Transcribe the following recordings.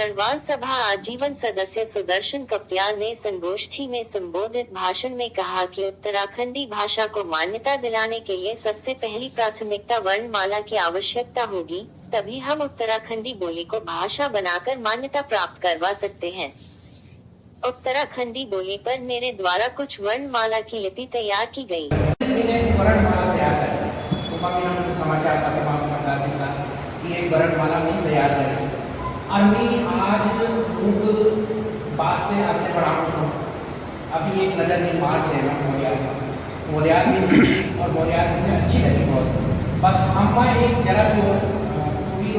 गढ़वाल सभा आजीवन सदस्य सुदर्शन कप्याल ने संगोष्ठी में संबोधित भाषण में कहा कि उत्तराखंडी भाषा को मान्यता दिलाने के लिए सबसे पहली प्राथमिकता वर्णमाला की आवश्यकता होगी, तभी हम उत्तराखंडी बोली को भाषा बनाकर मान्यता प्राप्त करवा सकते हैं। उत्तराखंडी बोली पर मेरे द्वारा कुछ वर्णमाला की लिपि तैयार की गई। वर्णमाला में तैयार करें और मैं आज बात से आपने पढ़ा हूँ। अभी एक नज़र में मार्च है ना मोरियात और मोरियात मुझे अच्छी लगी बहुत। बस हम एक जरा से पूरी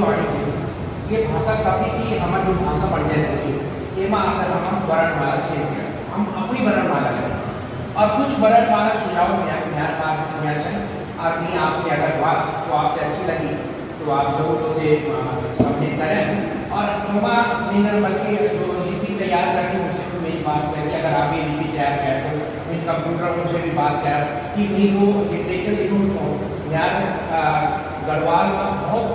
ये भाषा काफ़ी थी, हमारी जो भाषा बढ़ जाती ये माँ अगर हम वर्णमाला चाहिए हम अपनी वर्णमाला करें और कुछ वर्णमाला सुझाव मेरे पास और मैं आपसे अगर बात तो आपसे अच्छी लगी तो आप लोगों से सबमिट करें और बल्कि जो लिपि तैयार करके मुझसे तो मेरी बात करें अगर आप ये लिपि तैयार करें तो मैं कंप्यूटर मुझसे भी बात करें कि मैं वो लिटरेचर लिखूँ यार गढ़वाल का बहुत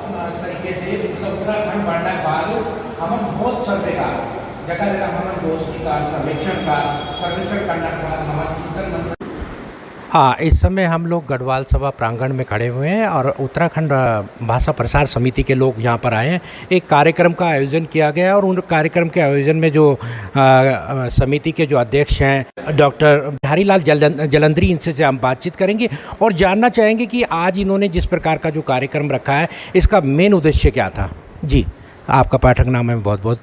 तरीके से उत्तराखंड बढ़ने के बाद हम बहुत सर्वेकार जगह जगह हमारे दोस्ती का सर्वेक्षण करने के बाद हमारे चिंतन। हाँ, इस समय हम लोग गढ़वाल सभा प्रांगण में खड़े हुए हैं और उत्तराखंड भाषा प्रसार समिति के लोग यहाँ पर आए हैं। एक कार्यक्रम का आयोजन किया गया और उन कार्यक्रम के आयोजन में जो समिति के जो अध्यक्ष हैं डॉक्टर बिहारीलाल जलंधरी, इनसे हम बातचीत करेंगे और जानना चाहेंगे कि आज इन्होंने जिस प्रकार का जो कार्यक्रम रखा है इसका मेन उद्देश्य क्या था। जी, आपका पाठक नाम है। बहुत बहुत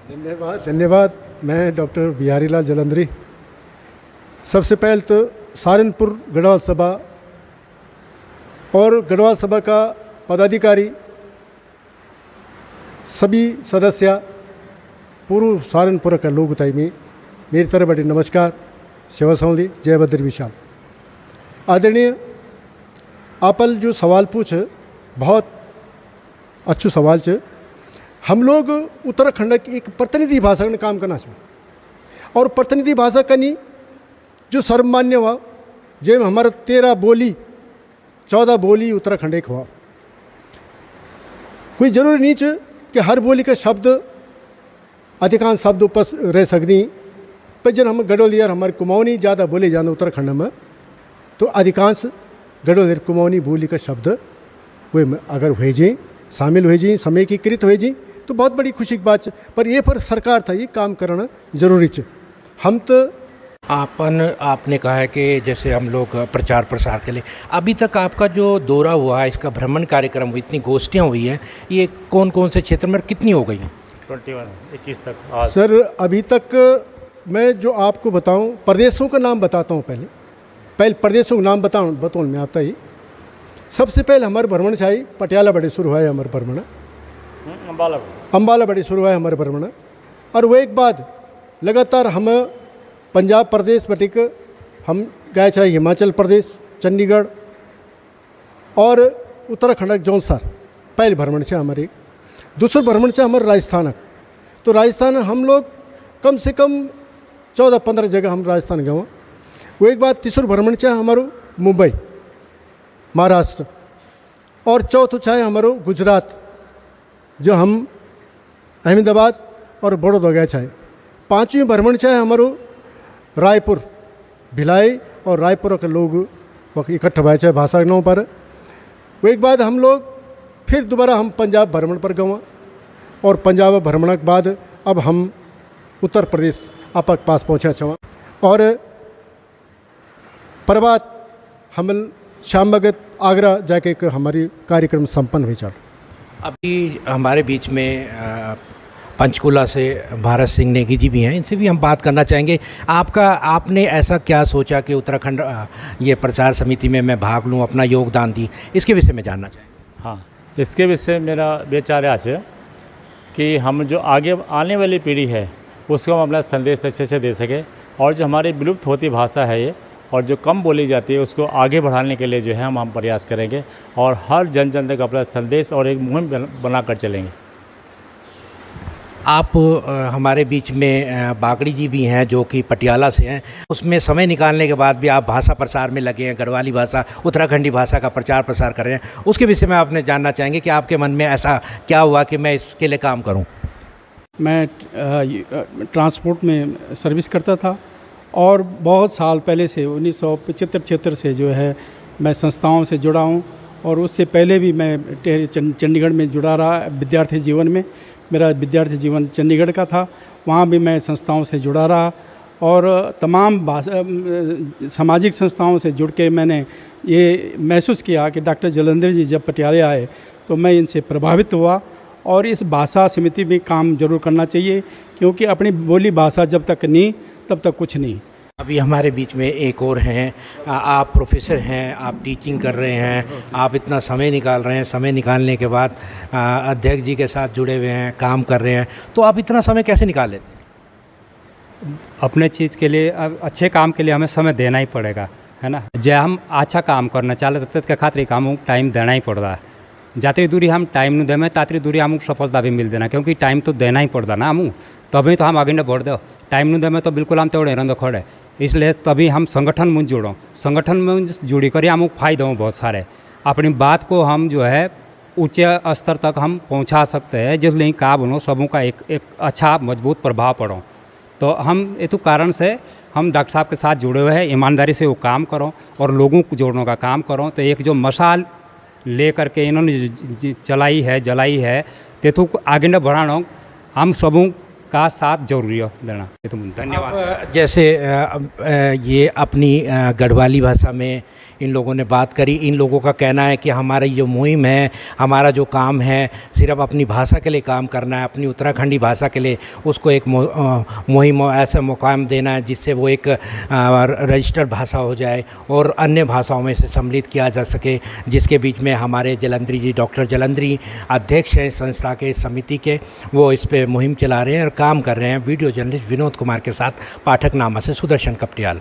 धन्यवाद। मैं डॉक्टर बिहारीलाल जलंधरी। सबसे पहले तो सहारनपुर गढ़वाल सभा और गढ़वाल सभा का पदाधिकारी सभी सदस्य पूर्व सहारनपुर का लोग बताई में मेरी तरफ बड़े नमस्कार, सेवा सौंदी, जय बद्री विशाल। आदरणीय आपल जो सवाल पूछ बहुत अच्छू सवाल च। हम लोग उत्तराखंड की एक प्रतिनिधि भाषा में काम करना चाहिए और प्रतिनिधि भाषा करनी जो सर्वमान्य हुआ जेम हमारा 13 बोली 14 बोली उत्तराखंड एक हुआ। कोई जरूरी नहीं च कि हर बोली का शब्द अधिकांश शब्द ऊपर रह सकती, पर जब हम गढ़वालियर हमारे कुमाऊनी ज़्यादा बोले जाना उत्तराखंड में तो अधिकांश गढ़वालियर कुमाऊनी बोली का शब्द वे अगर हुए जी शामिल हुए जी समेकीकृत हुए जी तो बहुत बड़ी खुशी की बात। पर ये पर सरकार था ये काम करना जरूरी च। हम तो आपने कहा है कि जैसे हम लोग प्रचार प्रसार के लिए अभी तक आपका जो दौरा हुआ है, इसका भ्रमण कार्यक्रम हुई, इतनी गोष्ठियाँ हुई हैं, ये कौन कौन से क्षेत्र में कितनी हो गई हैं? 21 तक आज। सर अभी तक मैं जो आपको बताऊं प्रदेशों का नाम बताता हूं। पहले प्रदेशों का नाम बताऊं मैं आपका ही। सबसे पहले हमारे भ्रमण से आई पटियाला बड़े शुरू हुआ है हमारे भ्रमण, अम्बाला बड़े शुरू हुआ है हमारे भ्रमण और वो एक बाद लगातार हम पंजाब प्रदेश बटिक हम गए चाहे हिमाचल प्रदेश, चंडीगढ़ और उत्तराखंड जौनसर पहले भ्रमण से हमारे। दूसरे भ्रमण से हमारे राजस्थान। तो राजस्थान हम लोग कम से कम 14-15 जगह हम राजस्थान गए। वो एक बात तीसरे भ्रमण से हमारो मुंबई महाराष्ट्र और चौथो चाहे हमारो गुजरात जो हम अहमदाबाद और बड़ौदा गए चाहे। पाँचवीं भ्रमण चाहे हमारो रायपुर भिलाई और रायपुर के लोग इकट्ठा हुए चाहे भाषा के नाम पर। वो एक बाद हम लोग फिर दोबारा हम पंजाब भ्रमण पर गए और पंजाब भ्रमण के बाद अब हम उत्तर प्रदेश आप पास पहुँचा छवा और प्रभात हम शाम भगत आगरा जाके एक हमारी कार्यक्रम संपन्न हुई। चल अभी हमारे बीच में पंचकुला से भारत सिंह नेगी जी भी हैं, इनसे भी हम बात करना चाहेंगे। आपने ऐसा क्या सोचा कि उत्तराखंड ये प्रचार समिति में मैं भाग लूं, अपना योगदान दी, इसके विषय में जानना चाहेंगे। हाँ, इसके विषय मेरा विचार आज है कि हम जो आगे आने वाली पीढ़ी है उसको हम अपना संदेश अच्छे से दे सकें और जो हमारी विलुप्त होती भाषा है ये और जो कम बोली जाती है उसको आगे बढ़ाने के लिए जो है हम प्रयास करेंगे और हर जन तक अपना संदेश और एक मुहिम बनाकर चलेंगे। आप हमारे बीच में बागड़ी जी भी हैं जो कि पटियाला से हैं, उसमें समय निकालने के बाद भी आप भाषा प्रसार में लगे हैं, गढ़वाली भाषा उत्तराखंडी भाषा का प्रचार प्रसार कर रहे हैं। उसके विषय में आपने जानना चाहेंगे कि आपके मन में ऐसा क्या हुआ कि मैं इसके लिए काम करूं? मैं ट्रांसपोर्ट में सर्विस करता था और बहुत साल पहले से 1975-76 से जो है मैं संस्थाओं से जुड़ा हूँ और उससे पहले भी मैं चंडीगढ़ में जुड़ा रहा। विद्यार्थी जीवन में मेरा विद्यार्थी जीवन चंडीगढ़ का था, वहाँ भी मैं संस्थाओं से जुड़ा रहा और तमाम सामाजिक संस्थाओं से जुड़ के मैंने ये महसूस किया कि डॉक्टर जलंधर जी जब पटियाले आए तो मैं इनसे प्रभावित हुआ और इस भाषा समिति में काम जरूर करना चाहिए, क्योंकि अपनी बोली भाषा जब तक नहीं तब तक कुछ नहीं। अभी हमारे बीच में एक और हैं, आप प्रोफेसर हैं, आप टीचिंग कर रहे हैं, आप इतना समय निकाल रहे हैं, समय निकालने के बाद अध्यक्ष जी के साथ जुड़े हुए हैं, काम कर रहे हैं, तो आप इतना समय कैसे निकाल लेते हैं? अपने चीज़ के लिए, अच्छे काम के लिए हमें समय देना ही पड़ेगा, है ना। जब हम अच्छा काम करना चाहते तो तत्के खातिर हम टाइम देना ही पड़ता है। जातरी दूरी हम टाइम नहीं देमें तातरी दूरी हमको सफलता भी मिल देना, क्योंकि टाइम तो देना ही पड़ता ना हमू, तभी तो हम आगे बढ़ दो। टाइम नहीं देमें तो बिल्कुल हम तेवड़े रंदो खड़े, इसलिए तभी हम संगठन में जुड़ो। संगठन में जुड़ी कर हमको फायदे हों बहुत सारे, अपनी बात को हम जो है ऊंचे स्तर तक हम पहुंचा सकते हैं, जिसलिए का बनो सबों का एक अच्छा मजबूत प्रभाव पड़ो। तो हम ये तो कारण से हम डॉक्टर साहब के साथ जुड़े हुए हैं, ईमानदारी से वो काम करो और लोगों को जोड़ने का काम करो। तो एक जो मशाल ले करके इन्होंने जलाई है तो आगे न बढ़ाना हम सबों का साथ जरूरी है देना। तो धन्यवाद। जैसे ये अपनी गढ़वाली भाषा में इन लोगों ने बात करी, इन लोगों का कहना है कि हमारी जो मुहिम है, हमारा जो काम है, सिर्फ अपनी भाषा के लिए काम करना है, अपनी उत्तराखंडी भाषा के लिए उसको एक मुहिम ऐसा मुकाम देना है जिससे वो एक रजिस्टर्ड भाषा हो जाए और अन्य भाषाओं में से सम्मिलित किया जा सके, जिसके बीच में हमारे जलंधरी जी, डॉक्टर जलंधरी अध्यक्ष हैं संस्था के, समिति के, वो इस पर मुहिम चला रहे हैं और काम कर रहे हैं। वीडियो जर्नलिस्ट विनोद कुमार के साथ पाठकनामा से सुदर्शन कपटियाल।